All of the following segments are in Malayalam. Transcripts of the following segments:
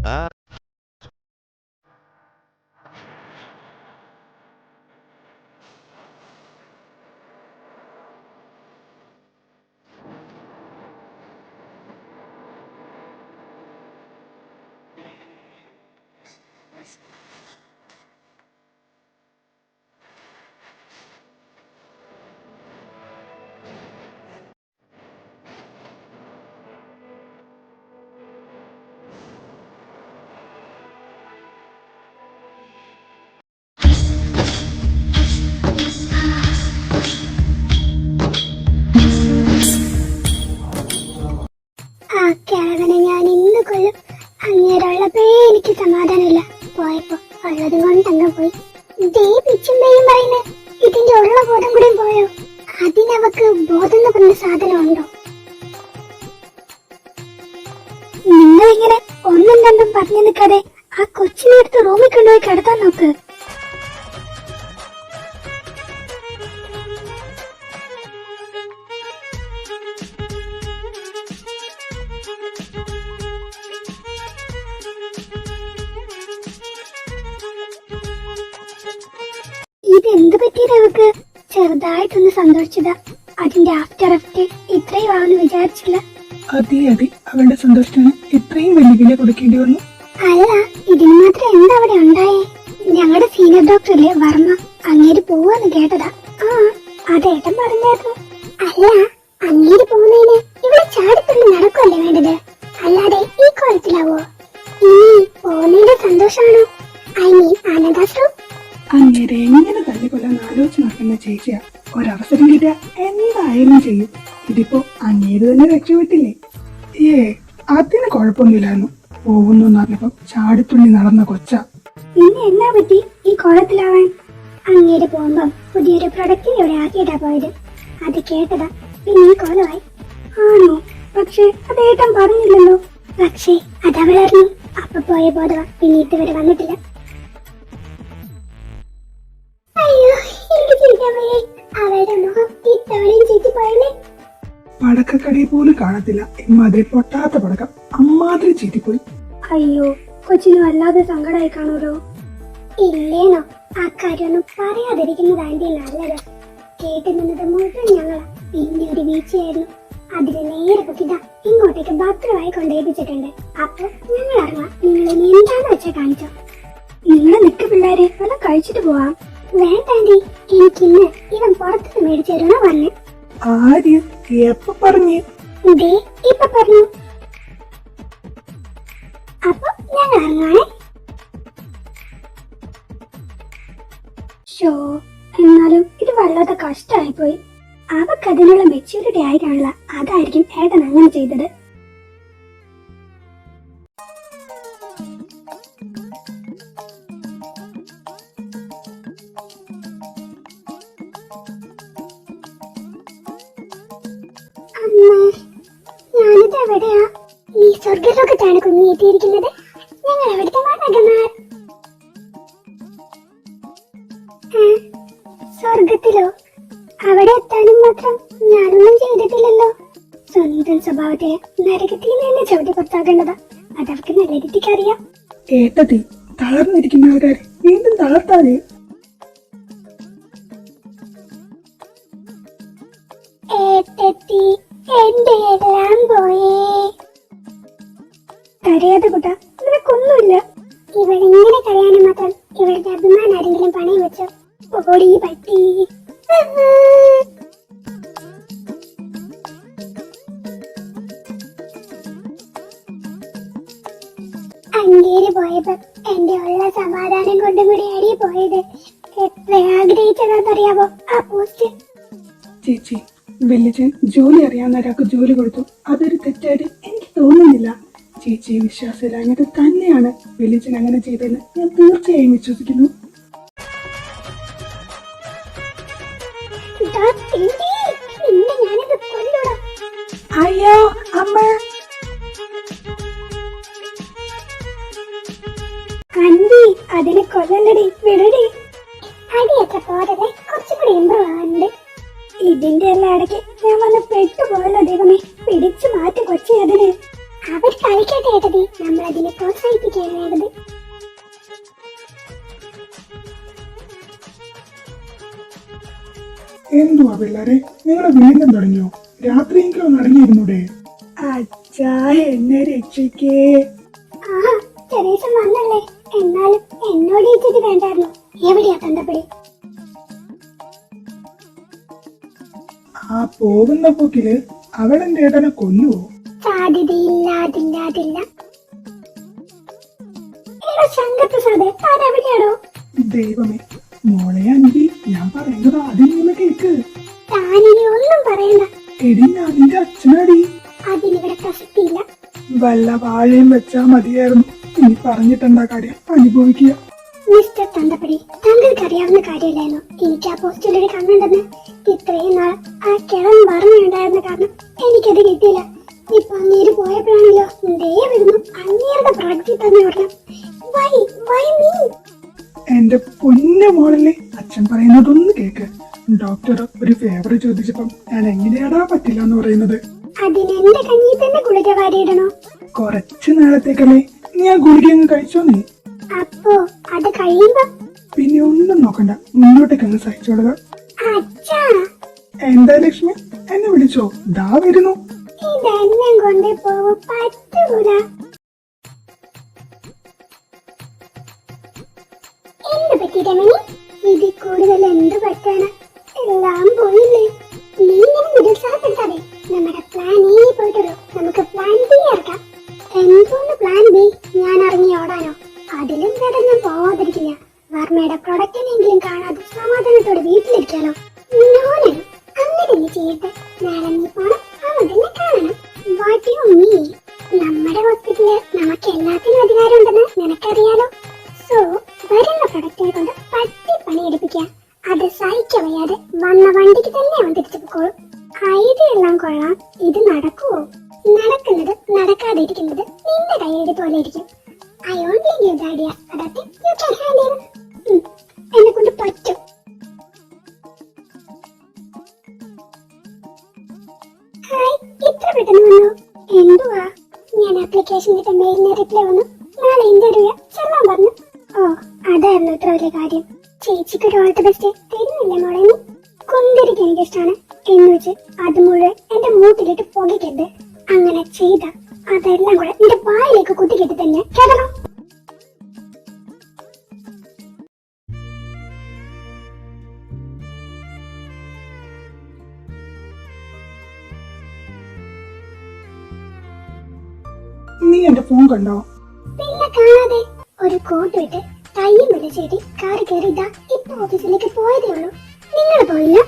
ആ ആ കിഴവനെ ഞാൻ ഇന്ന് കൊല്ലും. അങ്ങേരുള്ളപ്പേ എനിക്ക് സമാധാനമില്ല. പോയപ്പോ ഉള്ളത് കൊണ്ടങ്ങ് പോയി. ദേ പിച്ചുമ്പയും പറയുന്നത് ഇതിന്റെ ഉള്ള ബോധം കൂടി പോയോ? അതിനവക്ക് ബോധം എന്ന് പറഞ്ഞ സാധനം ഉണ്ടോ? നിങ്ങളിങ്ങനെ ഒന്നും രണ്ടും പറഞ്ഞു നിൽക്കാതെ ആ കൊച്ചിനെ എടുത്ത് റൂമിൽ കൊണ്ടുപോയി കിടത്താൻ നോക്ക്. ഇതെന്ത് പറ്റിയത് അവക്ക്? ചെറുതായിട്ടൊന്ന് സന്തോഷിച്ചതാ. അതിന്റെ ആഫ്റ്റർ എഫക്റ്റ് ഇത്രയും ആവെന്ന് വിചാരിച്ചില്ല. അതെ അവളുടെ സന്തോഷത്തിന് ഇത്രയും വലിയ വില കൊടുക്കേണ്ടി വന്നു. അല്ല, ഇതിന് മാത്രം എന്താ അവിടെ ഉണ്ടായേ? ഞങ്ങളുടെ സീനിയർ ഡോക്ടറിലെ വർമ്മ അങ്ങേര് പോവാന്ന് കേട്ടതാ. ആ അതേട്ടൻ പറഞ്ഞായിരുന്നു. അല്ല, അങ്ങേര് പോകുന്നതിന് ഇവിടെ ചാടിത്തുള്ളി നടക്കുമല്ലേ വേണ്ടത്, അല്ലാതെ ഈ കോലത്തിലാവോ? ഇനി പോകുന്നതിന്റെ സന്തോഷമാണോ? I mean ആനന്ദാശ്രം. അങ്ങേരെ എങ്ങനെ തല്ലിക്കൊല്ലാൻ ആലോചിച്ച് നടക്കുന്ന ചേച്ചിയാ. ഒരവസരം കിട്ടിയ എന്തായാലും ചെയ്യും. ഇതിപ്പോ അങ്ങേര് തന്നെ രക്ഷപ്പെട്ടില്ലേ. അതിന് കുഴപ്പമൊന്നുമില്ലായിരുന്നു. പോകുന്നു പറഞ്ഞപ്പോ ചാടിത്തുള്ളി നടന്ന കൊച്ച. പിന്നെ എന്നാ പറ്റി ഈ കോലത്തിലാവാൻ? അങ്ങേര് പോകുമ്പം പുതിയൊരു പ്രൊഡക്റ്റിനെ ഇവിടെ ആക്കിയിട്ടാ പോയത്. അത് കേട്ടതാ, പിന്നെ ഈ കോലമായി. ആണോ? പക്ഷെ അതേട്ടൻ പറഞ്ഞില്ലല്ലോ. പക്ഷേ അതവളറിഞ്ഞു. അപ്പൊ പോയ ബോധവ പിന്നെ ഇതുവരെ വന്നിട്ടില്ല. അയ്യോ, എനിക്ക് ചിരിക്കാൻ വയ്യ. അവളുടെ മുഖം ഇത്തവണയും ചീറ്റിപ്പോയല്ലേ. പടക്കക്കടയിൽ പോലും കാണത്തില്ല ഇമ്മാതിരി പൊട്ടാത്ത പടക്കം. അമ്മാതിരി ചീറ്റിപ്പോയി. അയ്യോ, കൊച്ചിന് വല്ലാതെ സങ്കടമായി കാണുമല്ലോ. ഇല്ലേനോ, ആ കാര്യമൊന്നും പറയാതിരിക്കുന്നത് ആന്റി നല്ലത്. കേട്ടു നിന്നത് മുഴുവൻ ഞങ്ങളാ. പിന്നെ ഒരു വീഴ്ചയായിരുന്നു. അതിന് നേരെ പൊക്കിതാ ഇങ്ങോട്ടേക്ക് ഭദ്രമായി കൊണ്ടേപ്പിച്ചിട്ടുണ്ട്. അപ്പൊ ഞങ്ങൾ അറിയാം നിങ്ങൾ ഇനി എന്താന്ന് വെച്ചാ കാണിച്ചോ. നിങ്ങൾ നിക്ക് പിള്ളേരെ, വല്ല കഴിച്ചിട്ട് പോവാം. വേണ്ട ആന്റി, എനിക്കിന്ന് ഇവൻ പുറത്തുനിന്ന് മേടിച്ചു തരുന്ന പറഞ്ഞു. ആര് എപ്പ പറഞ്ഞു? ദേ ഇപ്പൊ പറഞ്ഞു. അപ്പൊ ഞങ്ങൾ ഇറങ്ങാണേ. ഷോ, എന്നാലും ഇത് വല്ലാത്ത കഷ്ടമായി പോയി. അവക്ക് അതിനുള്ള മെച്യൂരിറ്റി ആയി കാണില്ല. അതായിരിക്കും ഏട്ടൻ അങ്ങനെ ചെയ്തത്. ഞാനിത് എവിടെയാ? ഈ സ്വർഗലോകത്താണ് കുഞ്ഞി എത്തിയിരിക്കുന്നത്. ഞങ്ങൾ എവിടുത്തെ മാതാകന്മാർ? സ്വർഗത്തിലോ? അവിടെ എത്താനും മാത്രം ഞാനൊന്നും ചെയ്തിട്ടില്ലല്ലോ. സ്വന്തം സ്വഭാവത്തെ നരകത്തിൽ നിന്ന് ചവിട്ടി പുറത്താക്കേണ്ടതാ. അതവർക്ക് നല്ല രീതിക്കറിയാം. ഏട്ടത്തി തളർന്നിരിക്കുന്നവരെ വീണ്ടും തളർത്താതെ. ഏട്ടെത്തി, എന്റെ എല്ലാം പോയേ. കരയാതെ കുട്ട, നിനക്കൊന്നുമില്ല. ഇവളിങ്ങനെ കരയാനും മാത്രം ഇവളുടെ അഭിമാനം ആരെങ്കിലും പണയം വെച്ചോ? ഓടി പറ്റി. അങ്ങേര് പോയപ്പോ എന്റെ ഉള്ള സമാധാനം കൊണ്ടും കൂടി അടി പോയത്. എത്ര ആഗ്രഹിച്ചതാണെന്നറിയാവോ ആ പോസ്റ്റ്. ചേച്ചി, വെല്ലിച്ചൻ ജോലി അറിയാവുന്ന ഒരാൾക്ക് ജോലി കൊടുത്തു. അതൊരു തെറ്റായിട്ട് എനിക്ക് തോന്നുന്നില്ല. ചേച്ചിയെ വിശ്വാസമില്ലാഞ്ഞത് തന്നെയാണ് വെല്ലിച്ചൻ അങ്ങനെ ചെയ്തതെന്ന് ഞാൻ തീർച്ചയായും വിശ്വസിക്കുന്നു. അയ്യോ അമ്മ. അന്റി, അതിനെ കൊല്ലണ്ടടി, വിടടി. അടിയൊക്കെ പോരല്ലേ, കുറച്ചുകൂടി ഇമ്പ്രൂവ് ആവാനുണ്ട്. ഇതിന്റെ എല്ലാം ഇടയ്ക്ക് ഞാൻ വന്ന് പെട്ടുപോയല്ലോ ദൈവമേ. പിടിച്ചു മാറ്റി കൊച്ചി അതിന്. അവർ കളിക്കട്ടെ ഏട്ടതി, നമ്മൾ അതിനെ പ്രോത്സാഹിപ്പിക്കുകയാണ് വേണ്ടത്. എന്തുവാ പിള്ളേരെ, നിങ്ങളെ വീണ്ടും തുടങ്ങിയോ? രാത്രിയെങ്കിലും നടങ്ങിയിരുന്നൂടെ? അച്ഛാ, എന്നെ രക്ഷിക്കേ. ആ ചെറിയ വന്നല്ലേ, എന്നാലും എന്നോട് ഇച്ചിട്ട് വേണ്ടായിരുന്നു. എവിടെയാ തന്തപ്പടി? ആ പോകുന്ന പോക്കില് അവളെന്റെ ഏട്ടനെ കൊല്ലുവോ? സാധ്യതയില്ല, അതില്ല. എടാ ശങ്കർപ്രസാദ്, താൻ എവിടെയാണോ? ദൈവമേ, മോളെ അഞ്ചി, ഞാൻ പറയുന്നത് ആദ്യം നിന്ന് കേക്ക്. താനിനി ഒന്നും പറയണ്ട. എടി, ഞാൻ നിന്റെ അച്ഛനാടി. അതിനിവിടെ പ്രസക്തിയില്ല. വല്ല വാഴയും വെച്ചാ മതിയായിരുന്നു. ഇനി പറഞ്ഞിട്ടെന്താ കാര്യം, അനുഭവിക്കുക. മിസ്റ്റർ തന്തപ്പടി, താങ്കൾക്ക് അറിയാവുന്ന കാര്യമില്ലായിരുന്നു എനിക്ക് ആ പോസ്റ്റിലൊരു കണ്ണുണ്ടെന്ന്. ഇത്രയും നാൾ ആ കിഴം പറഞ്ഞുണ്ടായിരുന്ന കാരണം എനിക്കത് കിട്ടിയില്ല. ഇപ്പൊ അങ്ങേര് പോയപ്പോഴാണല്ലോ ദേ വരുന്നു അങ്ങേരുടെ പ്രവൃത്തി തന്നെ ഓർണം. Y me? എന്റെ പൊന്നു മോളല്ലേ, അച്ഛൻ പറയുന്നതൊന്ന് കേക്ക്. ഡോക്ടർ ഒരു ഫേവർ ചോദിച്ചപ്പം ഞാൻ എങ്ങനെയാടാ പറ്റില്ല എന്ന് പറയുന്നത്. അതിനെന്റെ കഞ്ഞി തന്നെ ഗുളിക വാരിയിടണോ? കുറച്ചു നാളത്തേക്കല്ലേ നീ ആ ഗുളിക അങ്ങ് കഴിച്ചോ നീ. അപ്പോ അത് കഴിയുമ്പോ പിന്നെ ഒന്നും നോക്കണ്ട, മുന്നോട്ടേക്ക് അങ്ങ് സഹിച്ചോളുക. അച്ഛാ, എന്താ ലക്ഷ്മി, എന്നെ വിളിച്ചോ? ദാ വരുന്നു. ഇതെല്ലാം കൊണ്ടേ പോവും, പറ്റൂല. എന്ത് പറ്റി രമണി? ഇതിൽ കൂടുതൽ എന്ത് പറ്റാണ്? എല്ലാം പോയില്ലേ? നീ ഇങ്ങനെ നിരുത്സാഹപ്പെടുത്താതെ. നമ്മുടെ പ്ലാൻ എ പോയിട്ടുള്ളൂ, നമുക്ക് പ്ലാൻ ബി ഇറക്കാം. എന്തോന്ന് പ്ലാൻ ബി? ഞാൻ ഇറങ്ങി ഓടാനോ? അതിലും വേറെ ഞാൻ പോവാതിരിക്കില്ല. വർമ്മയുടെ പ്രൊഡക്റ്റിനെങ്കിലും കാണാതെ സമാധാനത്തോടെ വീട്ടിലിരിക്കാനോ? നോനെ, അങ്ങനെ നീ ചെയ്യട്ടെ. നാളെ നീ പോണം, അവനെ കാണണം. What you mean? നമ്മുടെ ഹോസ്പിറ്റലില് നമുക്ക് എല്ലാത്തിനും അധികാരം ഉണ്ടെന്ന് നിനക്കറിയാലോ. സോ വരുന്ന പ്രൊഡക്റ്റിനെ കൊണ്ട് പട്ടി പണിയെടുപ്പിക്കുക. അത് സഹിക്കാൻ വയ്യാതെ വന്ന വണ്ടിക്ക് തന്നെ അവൻ തിരിച്ചു പോയിക്കോളും. ഐഡിയ എല്ലാം കൊള്ളാം, ഇത് നടക്കുവോ? നടക്കുന്നത് നടക്കാതിരിക്കുന്നത് നിന്റെ കൈയുടെ പോലെ ഇരിക്കും. I only give the idea that you can handle. എന്നെ കൊണ്ട് പറ്റും. ഹായ്, ഇത്ര പെട്ടെന്ന് വന്നു? എന്തുവാ? ഞാൻ ആപ്ലിക്കേഷൻ ഇട്ട മെയിലിന് റിപ്ലൈ വന്നു. നാളെ ഇന്റർവ്യൂ ചെല്ലാൻ പറഞ്ഞു. ഓ, അതായിരുന്നു ഇത്ര വലിയ കാര്യം. ചേച്ചിക്ക് ഒരു ഓൾ ദി ബെസ്റ്റ് തരുന്നില്ല മോളെ നീ? കൊന്തിരിക്കാൻ എനിക്കിഷ്ടമാണ് എന്ന് വെച്ച് അത് മുഴുവൻ എന്റെ മൂക്കിലിട്ട് പുകയ്ക്കരുത്. അങ്ങനെ ചെയ്ത അതെല്ലാം കൂടെ നിന്റെ വായിലേക്ക് കുത്തിക്കെട്ടി തന്നെ കേട്ടോ? നീ എന്റെ ഫോൺ കണ്ടോ? പിന്നെ കാണാതെ. ഒരു കോട്ട് ഇട്ട് കയ്യും വലിച്ചേട്ടി കാറി കയറിയതാ ഇപ്പൊ ഓഫീസിലേക്ക് പോയതേ ഉള്ളൂ. നിങ്ങൾ പോയില്ല?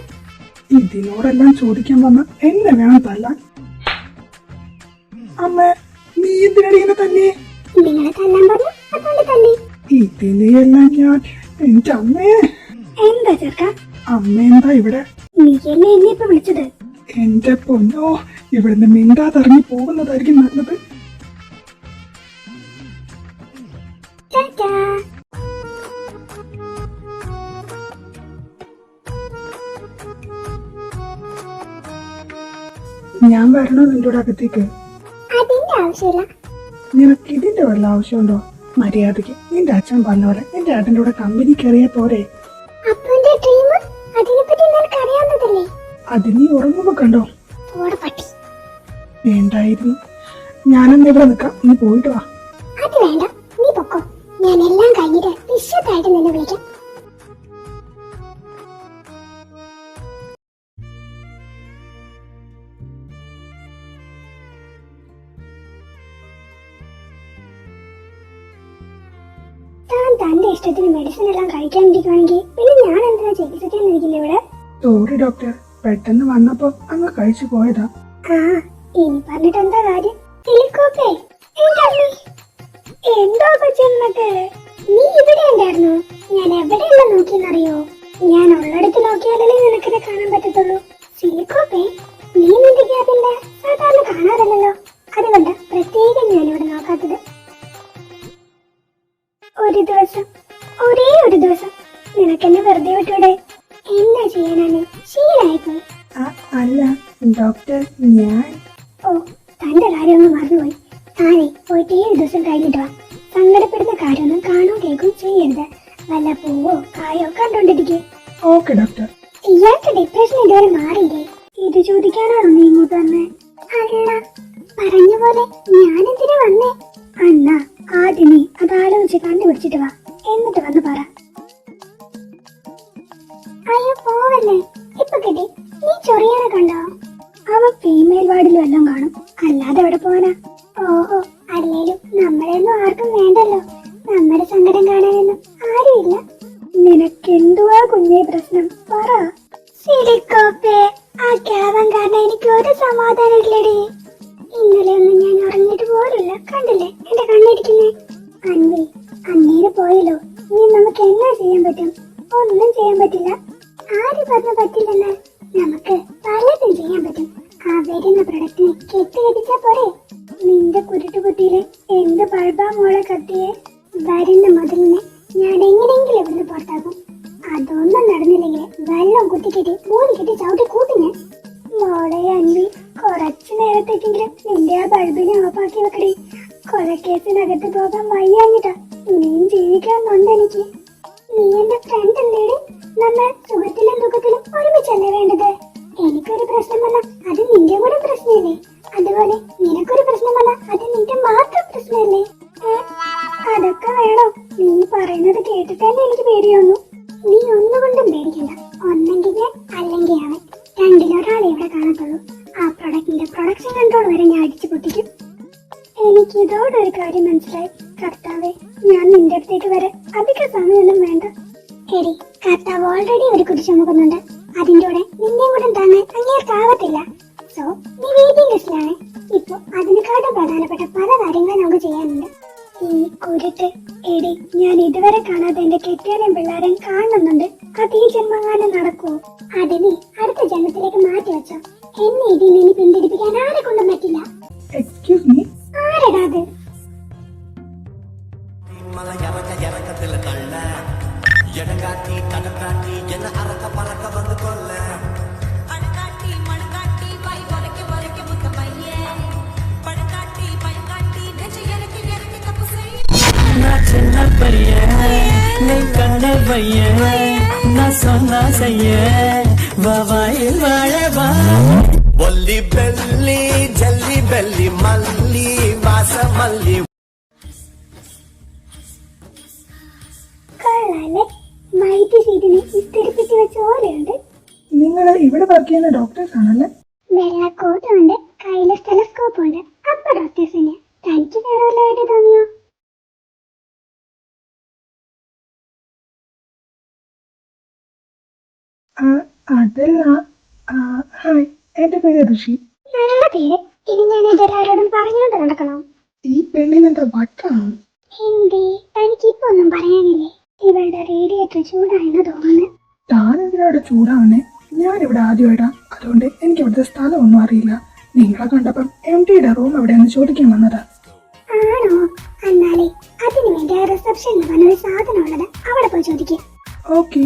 ഇതിനോടെല്ലാം ചോദിക്കാൻ വന്ന എന്നെ വേണം തല്ലാൻ. അമ്മ, നീ എന്തിനടി എന്നെ തന്നെ? നിങ്ങളെ തല്ലാൻ പറഞ്ഞു, അതുകൊണ്ട് തന്നെ. ഇതിനെയെല്ലാം ഞാൻ എന്റെ അമ്മയെ. എന്താ ചെറുക്ക? അമ്മ എന്താ ഇവിടെ? നീയല്ലേ എന്നെ ഇപ്പൊ വിളിച്ചത്? എന്റെ പൊന്നോ, ഇവിടുന്ന് മിണ്ടാതിറങ്ങി പോകുന്നതായിരിക്കും നല്ലത്. ടാറ്റാ. ഞാൻ വരണോ നിന്റെ കൂടെ അകത്തേക്ക്? അതിന്റെ ആവശ്യമില്ല. നിനക്ക് ഇതിന്റെ വല്ല ആവശ്യമുണ്ടോ? മര്യാദക്ക് നിന്റെ അച്ഛൻ പറഞ്ഞ പോലെ നിന്റെ ഏട്ടന്റെ കൂടെ കമ്പനി കയറിയാ പോരെ? അപ്പന്റെ ഡ്രീം അതിനെപ്പറ്റി നിനക്ക് അറിയാവുന്നതല്ലേ? അത് നീ ഉറങ്ങുമ്പോ കണ്ടോ? ഓടെ പട്ടി. വേണ്ടായിരുന്നു. ഞാനെന്ന് ഇവിടെ നിൽക്കാം, നീ പോയിട്ട് വാ. അത് വേണ്ട, നീ പൊക്കോ. ഞാൻ എല്ലാം കഴിഞ്ഞിട്ട് വിശ്വത്തായിട്ട് നിന്നെ വിളിക്കാം. താൻ തന്റെ ഇഷ്ടത്തിന് മെഡിസിൻ എല്ലാം കഴിക്കാനിരിക്കുവാണെങ്കിൽ പിന്നെ ഞാൻ എന്തിനാ ചികിത്സിക്കാനിരിക്കില്ല ഇവിടെ? സോറി ഡോക്ടർ, പെട്ടെന്ന് വന്നപ്പോ അങ്ങ് കഴിച്ചു പോയതാ. ആ, ഇനി പറഞ്ഞിട്ട് എന്താ കാര്യം? കിളിക്കോപ്പേ, എന്റെ അമ്മേ. എന്തോ കൊച്ചെന്നൊക്കെ നീ ഇവിടെ ഉണ്ടായിരുന്നു? ഞാൻ എവിടെയെല്ലാം നോക്കിയെന്നറിയോ? ഞാൻ ഉള്ളിടത്ത് നോക്കിയാലേ നിനക്കിനെ കാണാൻ പറ്റത്തുള്ളൂ. സിലിക്കോപ്പേ, നീ നിന്റെ ക്യാബിന്റെ സാധാരണ കാണാറില്ലല്ലോ. അതുകൊണ്ട് പ്രത്യേകം ഞാനിവിടെ നോക്കാത്തത്. ഒരു ദിവസം, ഒരേ ഒരു ദിവസം നിനക്കെന്നെ വെറുതെ വിട്ടൂടെ? എന്താ ചെയ്യാനാണ്? ശീലായിപ്പോയി. അല്ല ഡോക്ടർ, ഞാൻ ഓ, തന്റെ കാര്യമൊന്നും മറന്നുപോയി. താനെ പോയിട്ട് 7 ദിവസം കഴിഞ്ഞിട്ട് വാ. സങ്കടപ്പെടുന്ന കാര്യമൊന്നും കാണുകയും കേൾക്കുകയും ചെയ്യരുത്. വല്ല പൂവോ കായോ കണ്ടോണ്ടിരിക്കേ. Okay doctor. ഇയാൾക്ക് ഡിപ്രഷൻ ഇതുവരെ മാറിയില്ലേ? ഇത് ചോദിക്കാനാണോ നീ ഇങ്ങോട്ട് വന്നേ? അല്ല, പറഞ്ഞ പോലെ ഞാനെന്തിനാ വന്നേ? അന്നാ ആദ്യം നീ അത് ആലോചിച്ച് കണ്ടുപിടിച്ചിട്ട് വാ, എന്നിട്ട് വന്ന് പറ. അയ്യോ പോവല്ലേ, ഇപ്പൊ കിട്ടി. നീ ചൊറിയാനെ കണ്ടോ? അവ ഫീമെയിൽ വാർഡിലും എല്ലാം കാണും, അല്ലാതെ എവിടെ പോവാനാ? ഓഹോ, അല്ലേലും നമ്മളെയൊന്നും ആർക്കും വേണ്ടല്ലോ. നമ്മുടെ സങ്കടം കാണാനൊന്നും ആരുമില്ല. നിനക്കെന്തുവാ കുഞ്ഞേ പ്രശ്നം, പറ. സിലിക്കോപ്പേ, ആ കിളവൻ കാരണം എനിക്ക് ഒരു സമാധാനം ഇല്ലടി. ഇന്നലെ ഒന്നും ഞാൻ ഉറങ്ങിയിട്ട് പോലില്ല, കണ്ടില്ലേ എന്റെ കണ്ണിരിക്കുന്നേ. അൻവി, അങ്ങേര് പോയല്ലോ, ഇനി നമുക്ക് എന്നാ ചെയ്യാൻ പറ്റും? ഒന്നും ചെയ്യാൻ പറ്റില്ല. ആര് പറഞ്ഞു പറ്റില്ലെന്ന്? നമുക്ക് പലതും ചെയ്യാൻ പറ്റും. ആ വരുന്ന പ്രൊഡക്റ്റിനെ കെട്ടിയടിച്ചാ പോരെ. നിന്റെ കുരുട്ടുകുത്തിയില് എന്ത് ബൾബാ മോളെ കത്തിയെ? വരുന്ന മുതലിനെ ഞാൻ എങ്ങനെയെങ്കിലും ഇവിടുന്ന് പുറത്താക്കും. അതൊന്നും നടന്നില്ലെങ്കിൽ വെള്ളം കുത്തിക്കെട്ടി മൂന്ന് കെട്ടി ചവിട്ടി കൂട്ടി ഞാൻ. മോളെ അൻവി, കുറച്ചു നേരത്തേക്കെങ്കിലും നിന്റെ ആ ബൾബിനെ ഓഫാക്കി വെക്കടി. കൊലക്കേസിനകത്ത് പോകാൻ വയ്യാഞ്ഞിട്ടാ. ഇനിയും ജീവിക്കാനുണ്ട് എനിക്ക്. നീ എന്റെ ഫ്രണ്ട് അല്ലേടി? നമ്മൾ സുഖത്തിലും ദുഃഖത്തിലും ഒരുമിച്ചല്ലേ വേണ്ടത്? എനിക്കൊരു പ്രശ്നം വന്നാ അത് നിന്റെ കൂടെ പ്രശ്നമല്ലേ? അതുപോലെ നിനക്കൊരു പ്രശ്നം വന്നാ അത് നിന്റെ മാത്രം പ്രശ്നമല്ലേ? അതൊക്കെ വേണോ? നീ പറയുന്നത് കേട്ടിട്ടല്ലേ എനിക്ക് പേടിയൊന്നു. നീ ഒന്നുകൊണ്ടും പേടിക്കണ്ട. ഒന്നെങ്കിൽ ഞാൻ അല്ലെങ്കിൽ അവൻ, രണ്ടിലൊരാളെ ഇവിടെ കാണത്തുള്ളൂ. ആ പ്രൊഡക്റ്റിന്റെ പ്രൊഡക്ഷൻ കൺട്രോൾ വരെ ഞാൻ അടിച്ചു പൊട്ടിക്കും. എനിക്ക് ഇതോടെ ഒരു കാര്യം മനസ്സിലായി. കർത്താവേ, ഞാൻ നിന്റെ അടുത്തേക്ക് വരെ അധിക സമയമൊന്നും വേണ്ട. എടി, കർത്താവ് ഓൾറെഡി ഒരു കുടി ചുമക്കുന്നുണ്ട്. അതിന്റെ കൂടെ നിന്നെയും കൂടെ താങ്ങാൻ അങ്ങേർക്കാവത്തില്ല. സോ നീ വെയിറ്റിംഗ് ലിസ്റ്റിലാണ്. ഇപ്പൊ അതിനെക്കാട്ടും പ്രധാനപ്പെട്ട പല കാര്യങ്ങളും നമുക്ക് ചെയ്യാനുണ്ട്. ഈ കുരുട്ട്, എടി, ഞാൻ ഇതുവരെ കാണാതെ എന്റെ കെട്ടിയാലും പിള്ളേരെയും കാണുന്നുണ്ട്. അത് ഈ ജന്മകാലം നടക്കുവോ? അത് നീ അടുത്ത ജന്മത്തിലേക്ക് മാറ്റി വെച്ചോ. എന്നെ ഇതിൽ നിന്ന് പിന്തിരിപ്പിക്കാൻ ആരെ കൊണ്ടും പറ്റില്ല. എക്സ്ക്യൂസ് മീ, ആരെടാ അത്? எடங்காட்டி தடங்காட்டி என்ன அறக்க பறக்க வந்து கொல்ல அடங்காட்டி மணங்காட்டி பை வரைக்க வரைக்க முத்த பையன் படங்காட்டி பயங்காட்டி நெஞ்சு எனக்கு எனக்கு தப்பு செய்ய நான் சின்ன பையன் நீ கண்ண பையன் நான் சொன்னா செய்ய வாவாயில் வாழவா ஒல்லி பெல்லி ஜல்லி பெல்லி மல்லி வாச மல்லி മൈറ്റ് ഷീറ്റിനെ ഇസ്തിരിപ്പിച്ച് വെച്ച പോലെയുണ്ട്. നിങ്ങൾ ഇവിടെ വർക്ക് ചെയ്യുന്ന ഡോക്ടേഴ്സ് ആണല്ലേ? വെള്ളക്കോട്ടുണ്ട്, കയ്യില് ടെലസ്കോപ്പ് ഉണ്ട്. അപ്പൊ ഡോക്ടേഴ്സിന് തനിക്ക് വേറെ വല്ലതായിട്ട് തോന്നിയോ? അതല്ല. ഹായ്, എന്റെ പേര് ഋഷി. നല്ല പേര്. ഇനി ഞാൻ ഇതൊരാരോടും പറഞ്ഞുകൊണ്ട് നടക്കണോ? ഈ പെണ്ണിനെന്താ വട്ടാണോ? എന്തേ, തനിക്ക് ഇപ്പൊ ഒന്നും പറയാനില്ലേ? ഇവളുടെ റേഡിയേറ്റർ ചൂടായെന്ന് തോന്നുന്നു. താൻ എന്തിനാടെ ചൂടാവുന്നേ? ഞാനിവിടെ ആദ്യമായിട്ടാ, അതുകൊണ്ട് എനിക്ക് ഇവിടുത്തെ സ്ഥലമൊന്നും അറിയില്ല. നിങ്ങളെ കണ്ടപ്പം MDയുടെ റൂം എവിടെയാന്ന് ചോദിക്കാൻ വന്നതാ. ആണോ? എന്നാലേ അതിനു വേണ്ടി ആ റിസപ്ഷനിൽ പറഞ്ഞൊരു സാധനം ഉള്ളത് അവിടെ പോയി ചോദിക്കുക. ഓക്കെ.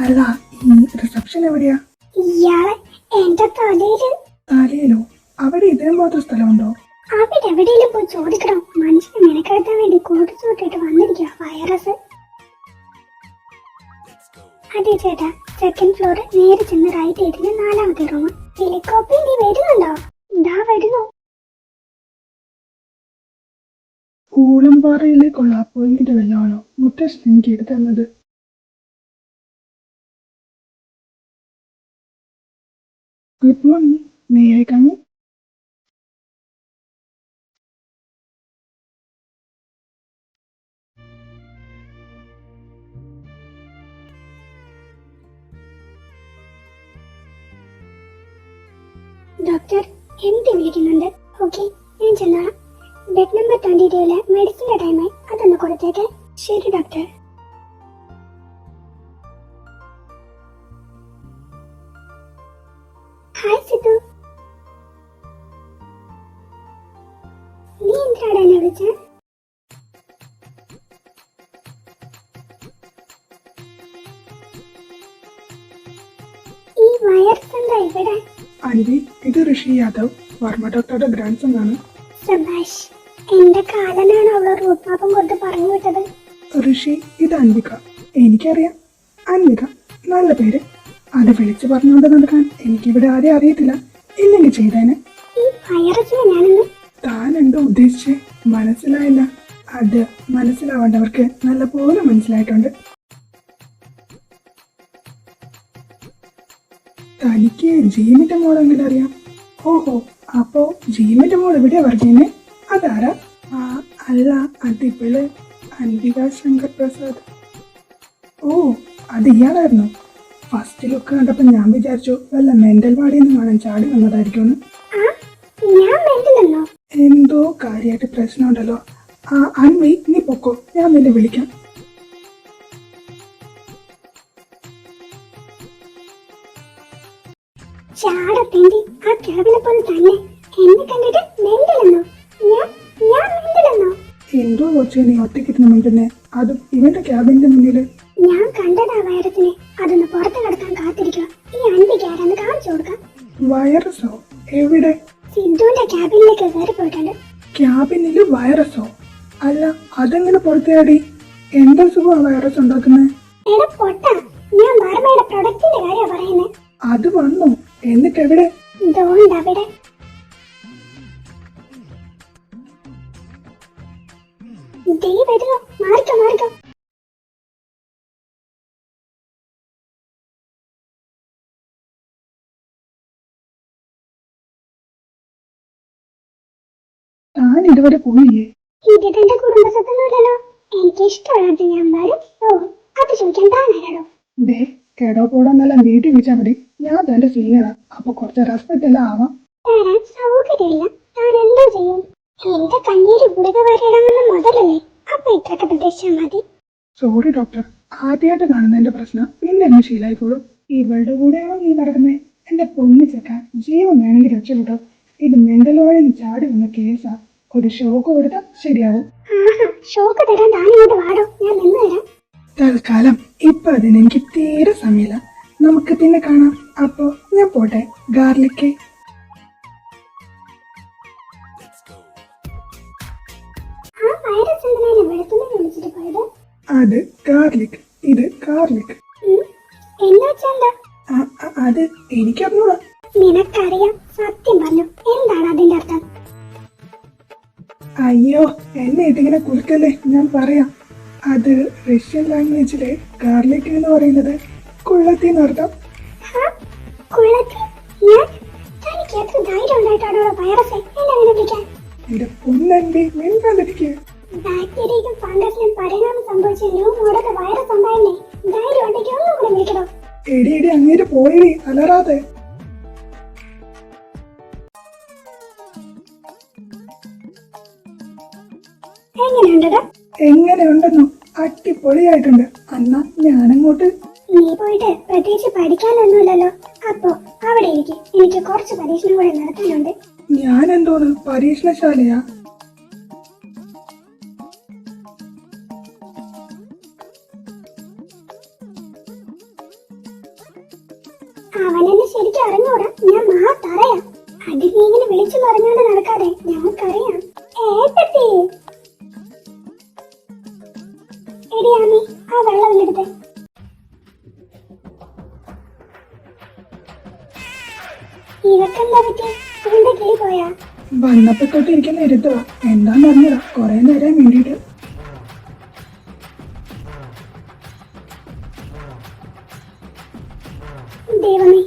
അല്ല, ഈ റിസപ്ഷൻ എവിടെയാ? ഇയാളെ എന്റെ തലയില്. തലയിലോ? അവിടെ ഇതേ മാത്രം സ്ഥലമുണ്ടോ? അവിടെ എവിടെയെങ്കിലും പോയി ചോദിക്കണം. മനുഷ്യനെ മെനക്കെടുത്താൻ വേണ്ടി കോട്ട് സൂട്ടിട്ട് വന്നിരിക്കുക വൈറസ്. അതെ ചേട്ടാ, സെക്കൻഡ് ഫ്ലോർ നേരെ ചെന്ന് റൈറ്റ് സൈഡില് 4ാമത്തെ റൂം. ടെലികോപ്പി നീ വരുന്നുണ്ടോ? ഇതാ വരുന്നു. കൂളമ്പാറയിലേക്കുള്ള അപ്പോയിന്റ്മെന്റ് വല്ലതാണോ മുത്തശ്ശൻ എനിക്ക് എടുത്തു തന്നത്? Good morning, may I come in? Doctor MD വിളിക്കുന്നുണ്ട്. ഓക്കെ, ഞാൻ ചെന്നോളാം. ബെഡ് നമ്പർ 22 മെഡിസിന്റെ ടൈമായി, അതൊന്ന് കൊടുത്തേക്ക്. ശരി ഡോക്ടർ. ഹായ് സിദ്ധു, നീ എന്തിനാണ് എന്നെ വിളിച്ചത്? ഈ വൈറസ് എന്താ ഇവിടെ? ആന്റി, ഇത് ഋഷി യാദവ്, വർമ്മ ഡോക്ടറുടെ ഗ്രാൻഡ് സൺ ആണ്. സബാഷ്, എന്റെ കാലനാണ് അവളെ റൂട്ട് മാപ്പും കൊടുത്ത് പറഞ്ഞു വിട്ടത്. ഋഷി, ഇത് അൻവിക. എനിക്കറിയാം, അൻവിക നല്ല പേര്. അത് വിളിച്ചു പറഞ്ഞുകൊണ്ട് നടക്കാൻ എനിക്കിവിടെ ആരെയും അറിയത്തില്ല. ഇല്ലെങ്കിൽ ചെയ്തേനെ. ഈ വൈറസിനെ ഞാനൊന്ന് താൻ എന്തോ ഉദ്ദേശിച്ച് മനസ്സിലായില്ല. അത് മനസ്സിലാവേണ്ടവർക്ക് നല്ലപോലെ മനസ്സിലായിട്ടുണ്ട്. തനിക്ക് ജീമിന്റെ മോളെങ്കിലും അറിയാം. ഓഹോ, അപ്പോ ജീമിന്റെ മോൾ എവിടെയാ പറഞ്ഞേ? അതാരാ? അല്ല, അതിപ്പിള് അൻവിക ശങ്കർ പ്രസാദ്. ഓ, അത് ഇയാളായിരുന്നു. ഫസ്റ്റ് ലുക്ക് കണ്ടപ്പോ ഞാൻ വിചാരിച്ചു വല്ല മെന്റൽ വാർഡിൽ നിന്ന് കാണാൻ ചാടി വന്നതായിരിക്കുമെന്ന്. ഞാൻ മെന്റലെന്നോ? എന്തോ കാര്യമായിട്ട് പ്രശ്നമുണ്ടല്ലോ. അൻവി, നീ പൊക്കോ, ഞാൻ നിന്നെ വിളിക്കാം. ചാടത്തേണ്ടി ആ ക്യാബിനെ പോലെ തന്നെ എന്നെ കണ്ടിട്ട് മെന്റലെന്നോ? ഞാൻ മെന്റലെന്നോ? എന്തോ കൊച്ചേ നീ ഒറ്റയ്ക്കിരുന്ന് മിണ്ടുന്നേ, അതും ഇവന്റെ ക്യാബിന്റെ മുന്നില്. ഞാൻ കണ്ടതാ വൈറസിനെ. അതൊന്ന് പുറത്ത് കിടക്കാൻ കാത്തിരിക്കുക. ഈ അൻവിക്ക് ആരാന്ന് കാണിച്ചു കൊടുക്കാം. വൈറസോ? എവിടെ? സിദ്ധുവിന്റെ ക്യാബിനിലേക്ക് കയറി പോയിട്ടുണ്ട്. ക്യാബിനില് വൈറസോ? അല്ല, അതെങ്ങനെ പുറത്തേടി? എന്താ സുഖമാ വൈറസ് ഉണ്ടാക്കുന്നേ? എടാ പൊട്ട, ഞാൻ വർമ്മയുടെ പ്രൊഡക്റ്റിന്റെ കാര്യ പറയുന്നേ. അത് വന്നു, എന്നിട്ട് എവിടെ? ദോണ്ട് അവിടെ. ദേ വരുന്നു, മാറിക്കോ മാറിക്കോ. താൻ ഇതുവരെ പോയില്ലേ? ഇതിന്റെ കുടുംബത്തൊന്നുമില്ലല്ലോ. എനിക്ക് ഇഷ്ടമുള്ളത് ഞാൻ വരും. ഓ, അത് ചോദിക്കാൻ താനാരോ? ദേ, കേടോ കൂടാന്നെല്ലാം വീട്ടിൽ വെച്ചാൽ മതി. ഞാൻ തന്റെ സീനിയറാ, അപ്പൊ കുറച്ച് റെസ്പെക്ട് എല്ലാം ആവാം. തരാൻ സൗകര്യമില്ല. താൻ എന്തോ ചെയ്യും? എന്റെ കണ്ണീര് ഗുളിക വരയിടാമെന്ന് മുതലല്ലേ? അപ്പൊ ഇത്രയൊക്കെ പ്രതീക്ഷിച്ചാൽ മതി. സോറി ഡോക്ടർ, ആദ്യമായിട്ട് കാണുന്നതിന്റെ പ്രശ്നം പിന്നെ എന്നെ ശീലായിക്കോളും. ഇവളുടെ കൂടെയാണോ നീ നടക്കുന്നേ? എന്റെ പൊന്നിച്ചേക്കാൻ ജീവൻ വേണമെങ്കിൽ രക്ഷപ്പെട്ടോ. ഇത് മെന്റൽ വാർഡിൽ ചാടി വന്ന കേസാ. ഒരു ഷോക്ക് കൊടുത്താൽ ശരിയാവും. ഷോക്ക് തരാൻ താൻ ഇങ്ങോട്ട് വാടോ, ഞാൻ നിന്ന് തരാം. തൽക്കാലം ഇപ്പൊ അതിന് എനിക്ക് തീരെ സമയമില്ല. നമുക്ക് പിന്നെ കാണാം. അപ്പോ ഞാൻ പോട്ടെ. ഗാർലിക്. ആ വൈറസ് എന്തിനാണ് വെളുത്തുള്ളി വിളിച്ചിട്ട് പോയത്? അത് ഗാർലിക്, ഇത് ഗാർലിക്. എന്ന് വെച്ചാ അത് എനിക്കറിഞ്ഞൂടാ. നിനക്കറിയാം. സത്യം പറഞ്ഞു, എന്താണ് അതിന്റെ അർത്ഥം? അയ്യോ, എന്നെ ഇതിങ്ങനെ കുലുക്കല്ലേ, ഞാൻ പറയാം. അത് റഷ്യൻ ലാംഗ്വേജിലെ ഗാർലിക് എന്ന് പറയുന്നത് കുള്ളത്തി എന്നർത്ഥം. കുള്ളത്തി? തനിക്ക് എത്ര ധൈര്യം ഉണ്ടായിട്ടാണോ വൈറസ് എന്നെ അങ്ങനെ വിളിക്കാൻ? എന്റെ പൊന്നണ്ടി, മിണ്ടാതിരിക്കുക. ബാക്ടീരിയക്കും ഫംഗസിനും പരിണാമം സംഭവിച്ച ന്യൂ മോഡൊക്കെ വൈറസ് ഉണ്ടായിരുന്നേ. ധൈര്യം ഉണ്ടെങ്കിൽ ഒന്നും കൂടെ വിളിക്കണോ? എടി അങ്ങേര് പോയി അലറാതെ. എങ്ങനെയുണ്ടോ? എങ്ങനെയുണ്ടെന്നോ? അടിപൊളിയായിട്ടുണ്ട്. അന്നാ ഞാനങ്ങോട്ട്. നീ പോയിട്ട് പ്രത്യേകിച്ച് പഠിക്കാനൊന്നുമില്ലല്ലോ. അപ്പോ അവിടെ ഇരിക്കും, എനിക്ക് കുറച്ച് പരീക്ഷണം കൂടെ നടത്താനുണ്ട്. ഞാൻ എന്തോന്ന് പരീക്ഷണശാലയാ? അവനെന്നെ ശരിക്കും അറിഞ്ഞൂടാ. ഞാൻ മാത്തറിയാം. അത് നീ ഇങ്ങനെ വിളിച്ചു പറഞ്ഞോണ്ട് നടക്കാതെ ഞങ്ങൾക്കറിയാം. ഏട്ടത്തി, എടി ആമി, ആ വെള്ളം എടുത്തേ. ഇവക്കെന്താ പറ്റി? ഇവന്റെ കിളി പോയാ? വന്നപ്പോ തൊട്ട് ഇരിക്കുന്ന ഇരുത്തോ എന്താന്ന് അറിഞ്ഞതാ, കൊറേ നേരം വേണ്ടിട്ട്. ദൈവമേ,